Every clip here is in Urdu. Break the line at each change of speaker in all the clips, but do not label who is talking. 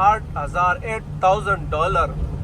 $8,000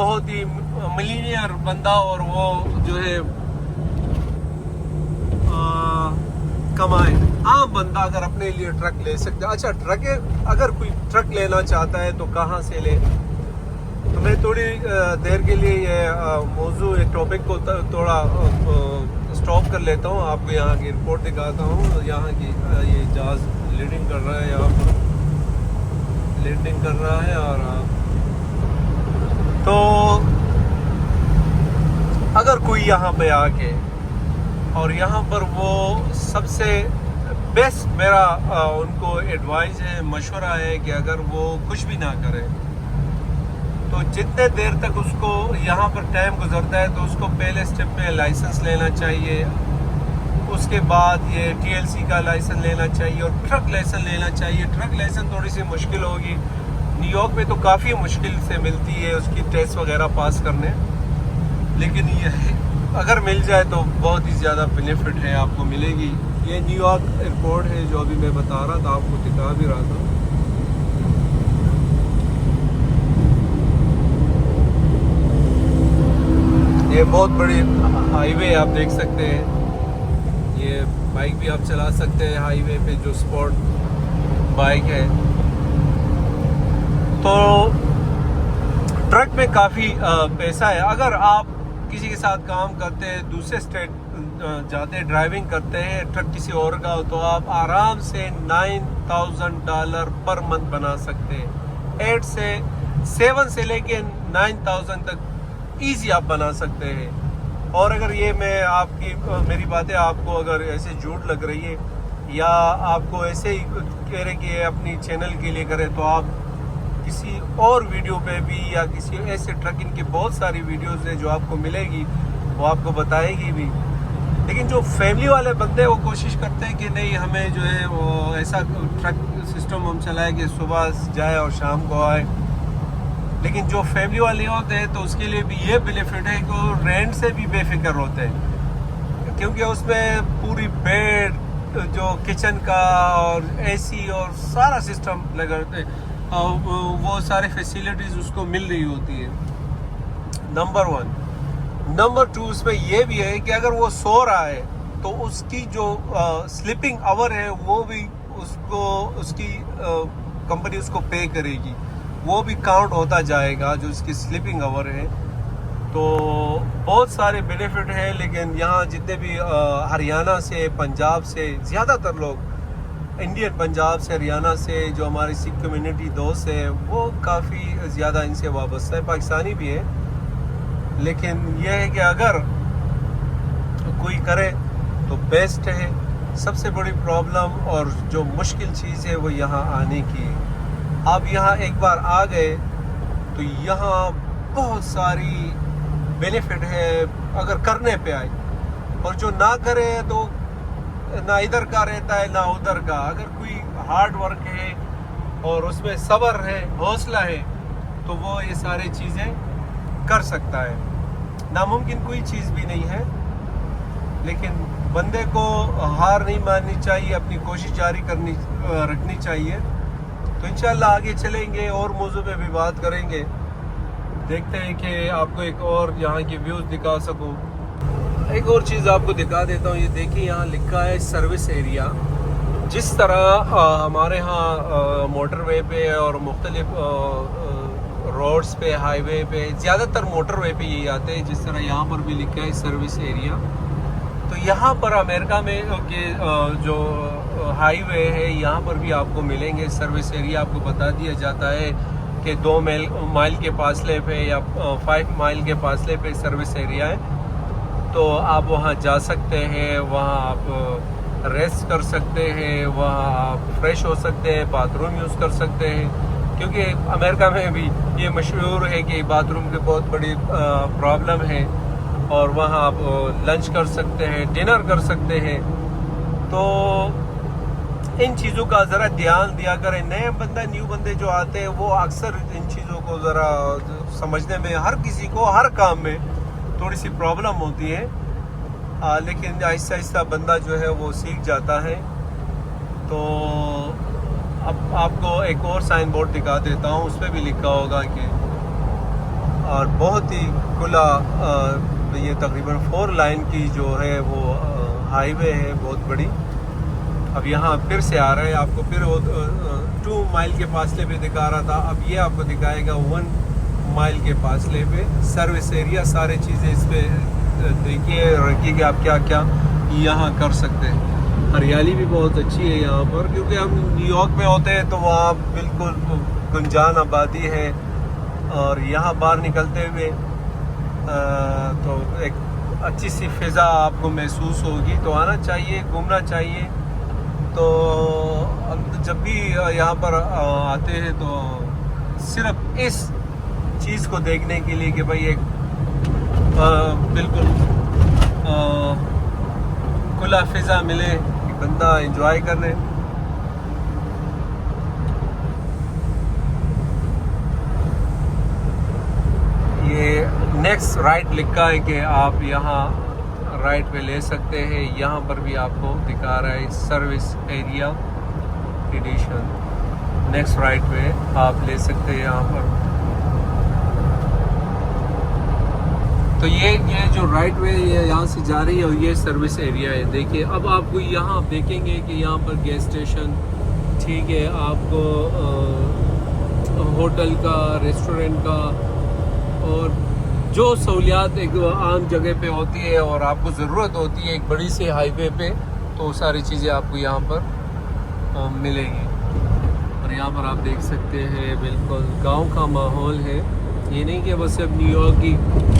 بہت ہی ملینئر بندہ اور وہ جو ہے کمائے. عام بندہ اگر اپنے لیے ٹرک لے سکتا ہے. اچھا ٹرک اگر کوئی ٹرک لینا چاہتا ہے تو کہاں سے لے؟ تو میں تھوڑی دیر کے لیے یہ موضوع ٹاپک کو تھوڑا سٹاپ کر لیتا ہوں. آپ کو یہاں کی رپورٹ دکھاتا ہوں. یہاں کی یہ جہاز لینڈنگ کر رہا ہے, یہاں پر لینڈنگ کر رہا ہے. اور تو اگر کوئی یہاں پہ آ کے اور یہاں پر وہ سب سے بیسٹ میرا ان کو ایڈوائز ہے, مشورہ ہے کہ اگر وہ کچھ بھی نہ کرے تو جتنے دیر تک اس کو یہاں پر ٹائم گزرتا ہے تو اس کو پہلے سٹیپ میں لائسنس لینا چاہیے. اس کے بعد یہ TLC کا لائسنس لینا چاہیے اور ٹرک لائسنس لینا چاہیے. ٹرک لائسنس تھوڑی سی مشکل ہوگی, نیو یارک میں تو کافی مشکل سے ملتی ہے اس کی ٹیسٹ وغیرہ پاس کرنے, لیکن یہ اگر مل جائے تو بہت ہی زیادہ بینیفٹ ہے, آپ کو ملے گی. یہ نیو یارک ایئرپورٹ ہے جو ابھی میں بتا رہا تھا, آپ کو دکھا بھی رہا تھا. یہ بہت بڑی ہائی وے آپ دیکھ سکتے ہیں. یہ بائک بھی آپ چلا سکتے ہیں ہائی وے پہ, جو سپورٹ بائک ہے. تو ٹرک میں کافی پیسہ ہے. اگر آپ کسی کے ساتھ کام کرتے ہیں, دوسرے اسٹیٹ جاتے ہیں, ڈرائیونگ کرتے ہیں ٹرک کسی اور کا, تو آپ آرام سے $9,000 پر منتھ بنا سکتے ہیں. 8 سے 7 سے لے کے 9,000 تک ایزی آپ بنا سکتے ہیں. اور اگر یہ میں آپ کی میری باتیں آپ کو اگر ایسے جھوٹ لگ رہی ہے یا آپ کو ایسے ہی کہہ رہے کہ اپنی چینل کے لیے کرے, تو آپ کسی اور ویڈیو پہ بھی یا کسی ایسے ٹرکنگ کی بہت ساری ویڈیوز ہیں جو آپ کو ملے گی, وہ آپ کو بتائے گی بھی. لیکن جو فیملی والے بندے وہ کوشش کرتے ہیں کہ نہیں ہمیں جو ہے وہ ایسا ٹرک سسٹم ہم چلائیں کہ صبح جائے اور شام کو آئے. لیکن جو فیملی والے ہوتے ہیں تو اس کے لیے بھی یہ بینیفٹ ہے کہ وہ رینٹ سے بھی بے فکر ہوتے ہیں, کیونکہ اس میں پوری بیڈ, جو کچن کا اور AC اور سارا سسٹم لگا ہوتے ہیں, وہ سارے فیسیلیٹیز اس کو مل رہی ہوتی ہے. نمبر 1. نمبر 2, اس میں یہ بھی ہے کہ اگر وہ سو رہا ہے تو اس کی جو سلیپنگ آور ہے وہ بھی اس کی کمپنی اس کو پے کرے گی, وہ بھی کاؤنٹ ہوتا جائے گا جو اس کی سلیپنگ آور ہے. تو بہت سارے بینیفٹ ہیں. لیکن یہاں جتنے بھی ہریانہ سے, پنجاب سے, زیادہ تر لوگ انڈین پنجاب سے, ہریانہ سے, جو ہماری سکھ کمیونٹی دوست ہیں وہ کافی زیادہ ان سے وابستہ ہے. پاکستانی بھی ہے, لیکن یہ ہے کہ اگر کوئی کرے تو بیسٹ ہے. سب سے بڑی پرابلم اور جو مشکل چیز ہے وہ یہاں آنے کی ہے. آپ یہاں ایک بار آ گئے تو یہاں بہت ساری بینیفٹ ہے اگر کرنے پہ آئے, اور جو نہ کرے تو نہ ادھر کا رہتا ہے نہ ادھر کا. اگر کوئی ہارڈ ورک ہے اور اس میں صبر ہے, حوصلہ ہے, تو وہ یہ ساری چیزیں کر سکتا ہے. ناممکن کوئی چیز بھی نہیں ہے, لیکن بندے کو ہار نہیں ماننی چاہیے, اپنی کوشش جاری رکھنی چاہیے. تو انشاءاللہ آگے چلیں گے اور موضوع پہ بھی بات کریں گے. دیکھتے ہیں کہ آپ کو ایک اور یہاں کی ویوز دکھا سکوں. ایک اور چیز آپ کو دکھا دیتا ہوں. یہ دیکھیں یہاں لکھا ہے سروس ایریا. جس طرح ہمارے ہاں موٹر وے پہ اور مختلف روڈز پہ, ہائی وے پہ, زیادہ تر موٹر وے پہ یہی آتے ہیں, جس طرح یہاں پر بھی لکھا ہے سروس ایریا. تو یہاں پر امریکہ میں جو ہائی وے ہے یہاں پر بھی آپ کو ملیں گے سروس ایریا. آپ کو بتا دیا جاتا ہے کہ 2 مائل کے فاصلے پہ یا 5 مائل کے فاصلے پہ سروس ایریا ہے. تو آپ وہاں جا سکتے ہیں, وہاں آپ ریسٹ کر سکتے ہیں, وہاں آپ فریش ہو سکتے ہیں, باتھ روم یوز کر سکتے ہیں. کیونکہ امریکہ میں بھی یہ مشہور ہے کہ باتھ روم کی بہت بڑی پرابلم ہے, اور وہاں آپ لنچ کر سکتے ہیں, ڈنر کر سکتے ہیں. تو ان چیزوں کا ذرا دھیان دیا کریں. نئے نیو بندے جو آتے ہیں وہ اکثر ان چیزوں کو ذرا سمجھنے میں, ہر کسی کو ہر کام میں تھوڑی سی پرابلم ہوتی ہے, لیکن آہستہ آہستہ بندہ جو ہے وہ سیکھ جاتا ہے. تو اب آپ کو ایک اور سائن بورڈ دکھا دیتا ہوں. اس پہ بھی لکھا ہوگا کہ اور بہت ہی کھلا یہ تقریباً 4 لائن کی جو ہے وہ ہائی وے ہے بہت بڑی. اب یہاں پھر سے آ رہا ہے، آپ کو پھر 2 مائل کے فاصلے پہ دکھا رہا تھا، اب یہ آپ کو دکھائے گا 1 مائل کے فاصلے پہ سروس ایریا. سارے چیزیں اس پہ دیکھیے اور رکھیے کہ آپ کیا کیا یہاں کر سکتے ہیں. ہریالی بھی بہت اچھی ہے یہاں پر، کیونکہ ہم نیو یارک میں ہوتے ہیں تو وہاں بالکل گنجان آبادی ہے، اور یہاں باہر نکلتے ہوئے تو ایک اچھی سی فضا آپ کو محسوس ہوگی. تو آنا چاہیے، گھومنا چاہیے. تو جب بھی یہاں پر آتے ہیں تو صرف اس چیز کو دیکھنے کے لیے کہ بھائی ایک بالکل کھلا فضا ملے کہ بندہ انجوائے کر لے. یہ نیکسٹ رائٹ لکھا ہے کہ آپ یہاں رائٹ پہ لے سکتے ہیں. یہاں پر بھی آپ کو دکھا رہا ہے service area edition. Next right پہ آپ لے سکتے ہیں یہاں پر. تو یہ جو رائٹ وے یہاں سے جا رہی ہے اور یہ سروس ایریا ہے. دیکھیے اب آپ کو یہاں دیکھیں گے کہ یہاں پر گیس اسٹیشن، ٹھیک ہے، آپ کو ہوٹل کا، ریسٹورنٹ کا، اور جو سہولیات ایک عام جگہ پہ ہوتی ہے اور آپ کو ضرورت ہوتی ہے ایک بڑی سی ہائی وے پہ، تو وہ ساری چیزیں آپ کو یہاں پر ملیں گی. اور یہاں پر آپ دیکھ سکتے ہیں بالکل گاؤں کا ماحول ہے. یہ نہیں کہ بس اب نیو یارک کی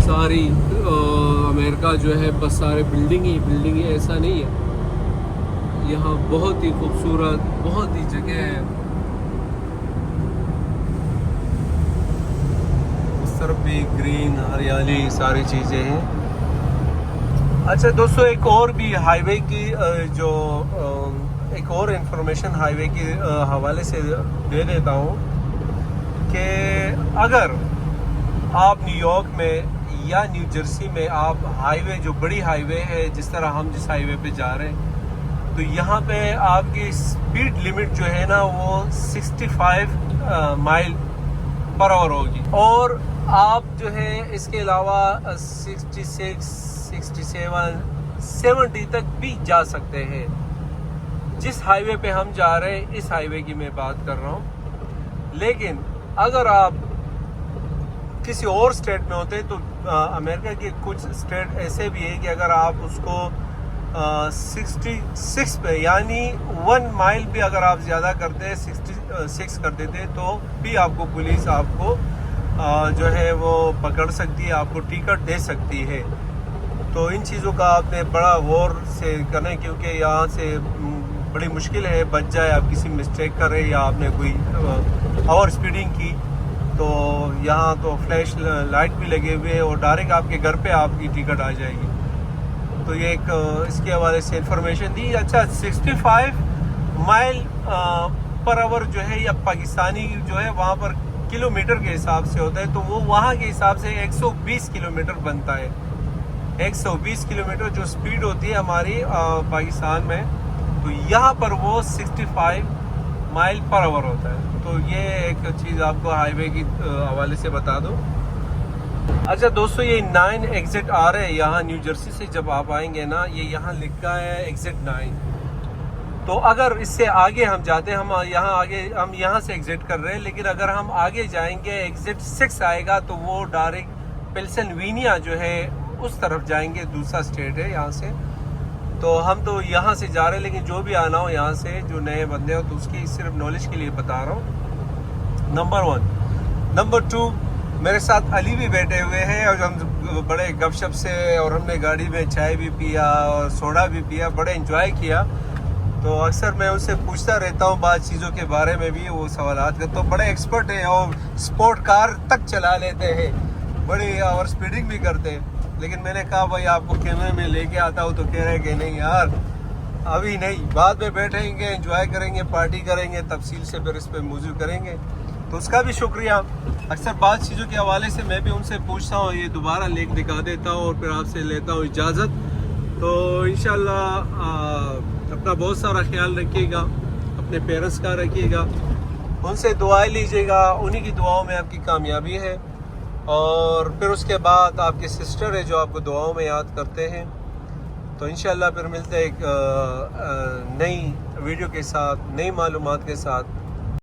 ساری امریکہ جو ہے بس سارے بلڈنگ ہی، ایسا نہیں ہے. یہاں بہت ہی خوبصورت، بہت ہی جگہ ہے. اس طرف بھی گرین، ہریالی، ساری چیزیں ہیں. اچھا دوستو، ایک اور بھی ہائی وے کی جو ایک اور انفارمیشن ہائی وے کے حوالے سے دے دیتا ہوں کہ اگر آپ نیو یارک میں یا نیو جرسی میں آپ ہائی وے، جو بڑی ہائی وے ہے، جس طرح ہم جس ہائی وے پہ جا رہے ہیں، تو یہاں پہ آپ کی سپیڈ لیمٹ جو ہے نا وہ 65 مائل پر آور ہوگی. اور آپ جو ہے اس کے علاوہ 66، 67، 70 تک بھی جا سکتے ہیں. جس ہائی وے پہ ہم جا رہے ہیں، اس ہائی وے کی میں بات کر رہا ہوں. لیکن اگر آپ کسی اور اسٹیٹ میں ہوتے تو امریکہ کے کچھ اسٹیٹ ایسے بھی ہیں کہ اگر آپ اس کو 66 پہ، یعنی 1 مائل بھی اگر آپ زیادہ کرتے 66 کر دیتے تو بھی آپ کو پولیس آپ کو جو ہے وہ پکڑ سکتی ہے، آپ کو ٹکٹ دے سکتی ہے. تو ان چیزوں کا آپ نے بڑا غور سے کرنا ہے، کیونکہ یہاں سے بڑی مشکل ہے بچ جائے، آپ کسی مسٹیک کرے یا آپ نے کوئی اوور اسپیڈنگ کی تو یہاں تو فلیش لائٹ بھی لگے ہوئے اور ڈائریکٹ آپ کے گھر پہ آپ کی ٹکٹ آ جائے گی. تو یہ ایک اس کے حوالے سے انفارمیشن دی. اچھا 65 مائل پر آور جو ہے یا پاکستانی جو ہے وہاں پر کلومیٹر کے حساب سے ہوتا ہے، تو وہ وہاں کے حساب سے 120 کلومیٹر بنتا ہے. 120 کلومیٹر جو سپیڈ ہوتی ہے ہماری پاکستان میں، تو یہاں پر وہ 65 مائل پر آور ہوتا ہے. تو یہ ایک چیز آپ کو ہائی وے کی حوالے سے بتا دو. اچھا دوستو، یہ 9 ایگزٹ آ رہے ہیں یہاں نیو جرسی سے. جب آپ آئیں گے نا، یہ یہاں لکھا ہے ایگزٹ 9. تو اگر اس سے آگے ہم جاتے ہیں، ہم یہاں سے ایگزٹ کر رہے ہیں، لیکن اگر ہم آگے جائیں گے ایگزٹ 6 آئے گا تو وہ ڈائریکٹ پنسلوینیا جو ہے اس طرف جائیں گے. دوسرا اسٹیٹ ہے یہاں سے. تو ہم تو یہاں سے جا رہے ہیں، لیکن جو بھی آنا ہو یہاں سے، جو نئے بندے ہو، تو اس کی صرف نالج کے لیے بتا رہا ہوں. نمبر 1. نمبر 2، میرے ساتھ علی بھی بیٹھے ہوئے ہیں اور ہم بڑے گپ شپ سے، اور ہم نے گاڑی میں چائے بھی پیا اور سوڈا بھی پیا، بڑے انجوائے کیا. تو اکثر میں ان سے پوچھتا رہتا ہوں بعض چیزوں کے بارے میں بھی، وہ سوالات کرتا ہوں. بڑے ایکسپرٹ ہیں اور سپورٹ کار تک چلا لیتے ہیں، بڑی اور سپیڈنگ بھی کرتے ہیں. لیکن میں نے کہا بھائی آپ کو کیمرے میں لے کے آتا ہوں، تو کہہ رہے کہ نہیں یار ابھی نہیں، بعد میں بیٹھیں گے، انجوائے کریں گے، پارٹی کریں گے، تفصیل سے پھر اس پہ موضوع کریں گے. تو اس کا بھی شکریہ. اکثر بعض چیزوں کے حوالے سے میں بھی ان سے پوچھتا ہوں، یہ دوبارہ لنک دکھا دیتا ہوں اور پھر آپ سے لیتا ہوں اجازت. تو انشاءاللہ اپنا بہت سارا خیال رکھیے گا، اپنے پیرنٹس کا رکھیے گا، ان سے دعائیں لیجیے گا، انہی کی دعاؤں میں آپ کی کامیابی ہے. اور پھر اس کے بعد آپ کی سسٹر ہے جو آپ کو دعاؤں میں یاد کرتے ہیں. تو انشاءاللہ پھر ملتے ہیں ایک نئی ویڈیو کے ساتھ، نئی معلومات کے ساتھ.